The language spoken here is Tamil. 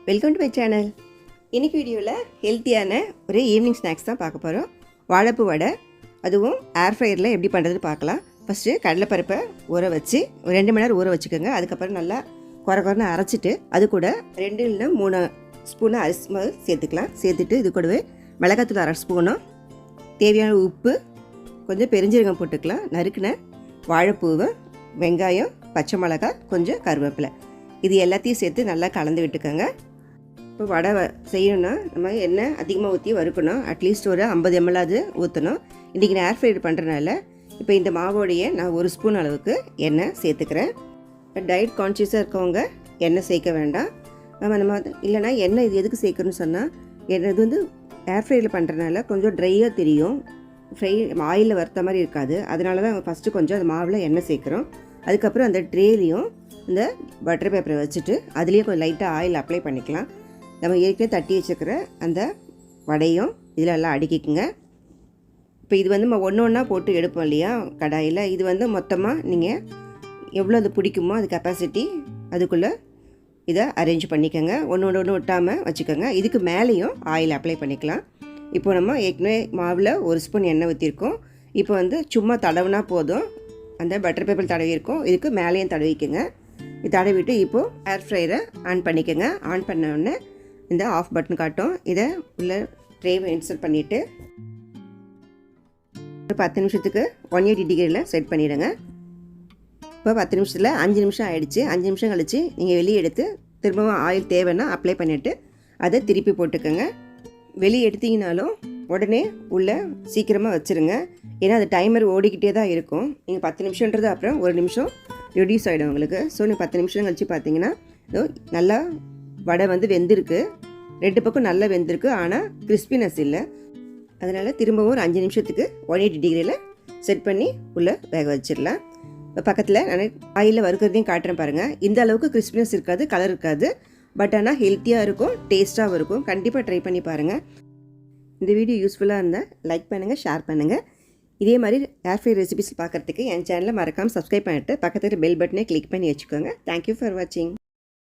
Welcome to my channel. இன்னைக்கு வீடியோவில் ஹெல்த்தியான ஒரு ஈவினிங் ஸ்நாக்ஸ் தான் பார்க்க போகிறோம். வாழைப்பூ வடை, அதுவும் ஏர் ஃப்ரையரில் எப்படி பண்ணுறதுன்னு பார்க்கலாம். ஃபஸ்ட்டு கடலைப்பருப்பை ஊற வச்சு ஒரு 2 மணி நேரம் ஊற வச்சுக்கோங்க. அதுக்கப்புறம் நல்லா குறைன்னு அரைச்சிட்டு அது கூட 2 இல்லைன்னா 3 ஸ்பூனு அரிசி மாவு சேர்த்துக்கலாம். சேர்த்துட்டு இது கூடவே மிளகாத்தூள் 1/2 ஸ்பூனும், தேவையான உப்பு, கொஞ்சம் பெருஞ்சீரகம் போட்டுக்கலாம். நறுக்கின வாழைப்பூவு, வெங்காயம், பச்சை மிளகாய், கொஞ்சம் கருவேப்பிலை, இது எல்லாத்தையும் சேர்த்து நல்லா கலந்து விட்டுக்கோங்க. இப்போ வடை செய்யணும்னா நம்ம எண்ணெய் அதிகமாக ஊற்றி வறுக்கணும். அட்லீஸ்ட் ஒரு 50 ml ஊற்றணும். இன்றைக்கி நான் ஏர் ஃப்ரைட் பண்ணுறதுனால இப்போ இந்த மாவோடைய நான் 1 ஸ்பூன் அளவுக்கு எண்ணெய் சேர்த்துக்கிறேன். டயட் கான்ஷியஸாக இருக்கவங்க எண்ணெய் சேர்க்க வேண்டாம். நம்ம இல்லைனா எண்ணெய் இது எதுக்கு சேர்க்கணும்னு சொன்னால், இது வந்து ஏர் ஃப்ரையில் பண்ணுறதுனால கொஞ்சம் ட்ரையாக தெரியும், ஆயிலில் வறுத்த மாதிரி இருக்காது. அதனால தான் ஃபஸ்ட்டு கொஞ்சம் அந்த மாவில் எண்ணெய் சேர்க்குறோம். அதுக்கப்புறம் அந்த ட்ரேலையும் இந்த பட்டர் பேப்பரை வச்சுட்டு அதுலேயும் கொஞ்சம் லைட்டாக ஆயில் அப்ளை பண்ணிக்கலாம். நம்ம ஏற்கனவே தட்டி வச்சுக்கிற அந்த வடையும் இதில் எல்லாம் அடுக்கிக்குங்க. இப்போ இது வந்து நம்ம ஒன்று ஒன்றா போட்டு எடுப்போம் இல்லையா கடாயில், இது வந்து மொத்தமாக நீங்கள் எவ்வளோ அது பிடிக்குமோ அது கெப்பாசிட்டி அதுக்குள்ளே இதை அரேஞ்ச் பண்ணிக்கோங்க. ஒன்று விட்டாமல் வச்சுக்கோங்க. இதுக்கு மேலேயும் ஆயில் அப்ளை பண்ணிக்கலாம். இப்போ நம்ம ஏற்கனவே மாவில் 1 ஸ்பூன் எண்ணெய் ஊற்றிருக்கோம். இப்போ வந்து சும்மா தடவுனா போதும். அந்த பட்டர் பேப்பர் தடவிருக்கோம், இதுக்கு மேலேயும் தடவிக்குங்க. இது தடவிட்டு இப்போது ஏர் ஃப்ரையரை ஆன் பண்ணிக்கோங்க. ஆன் பண்ண உடனே இந்த ஆஃப் பட்டன் காட்டும். இதை உள்ள ட்ரேவை இன்சர்ட் பண்ணிவிட்டு ஒரு 10 நிமிஷத்துக்கு 180 டிகிரியில் செட் பண்ணிவிடுங்க. இப்போ 10 நிமிஷத்தில் 5 நிமிஷம் ஆகிடுச்சு. 5 நிமிஷம் கழித்து நீங்கள் வெளியே எடுத்து திரும்பவும் ஆயில் தேவைன்னா அப்ளை பண்ணிவிட்டு அதை திருப்பி போட்டுக்கோங்க. வெளியே எடுத்திங்கனாலும் உடனே உள்ளே சீக்கிரமாக வச்சுருங்க. ஏன்னா அது டைமர் ஓடிக்கிட்டே தான் இருக்கும். நீங்கள் 10 நிமிஷன்றது அப்புறம் 1 நிமிஷம் ரெடியூஸ் ஆகிடும் உங்களுக்கு. ஸோ நீங்கள் 10 நிமிஷம் கழிச்சு பார்த்தீங்கன்னா நல்லா வடை வந்து வெந்திருக்கு. 2 பக்கம் நல்லா வெந்திருக்கு, ஆனால் கிறிஸ்பினஸ் இல்லை. அதனால் திரும்பவும் ஒரு 5 நிமிஷத்துக்கு 180 டிகிரியில் செட் பண்ணி உள்ளே வேக வச்சிடலாம். இப்போ பக்கத்தில் நான் ஆயிலில் வறுக்கிறதையும் காட்டுறேன் பாருங்கள். இந்த அளவுக்கு கிறிஸ்பினஸ் இருக்காது, கலர் இருக்காது, பட் ஆனால் ஹெல்த்தியாக இருக்கும், டேஸ்ட்டாகவும் இருக்கும். கண்டிப்பாக ட்ரை பண்ணி பாருங்கள். இந்த வீடியோ யூஸ்ஃபுல்லாக இருந்தால் லைக் பண்ணுங்கள், ஷேர் பண்ணுங்கள். இதே மாதிரி ஏர் ஃப்ரை ரெசிபிஸ் பார்க்குறதுக்கு என் சேனலை மறக்காமல் சப்ஸ்கிரைப் பண்ணிவிட்டு பக்கத்தில் பெல் பட்டனை கிளிக் பண்ணி வச்சுக்கோங்க. தேங்க்யூ ஃபார் வாட்சிங்.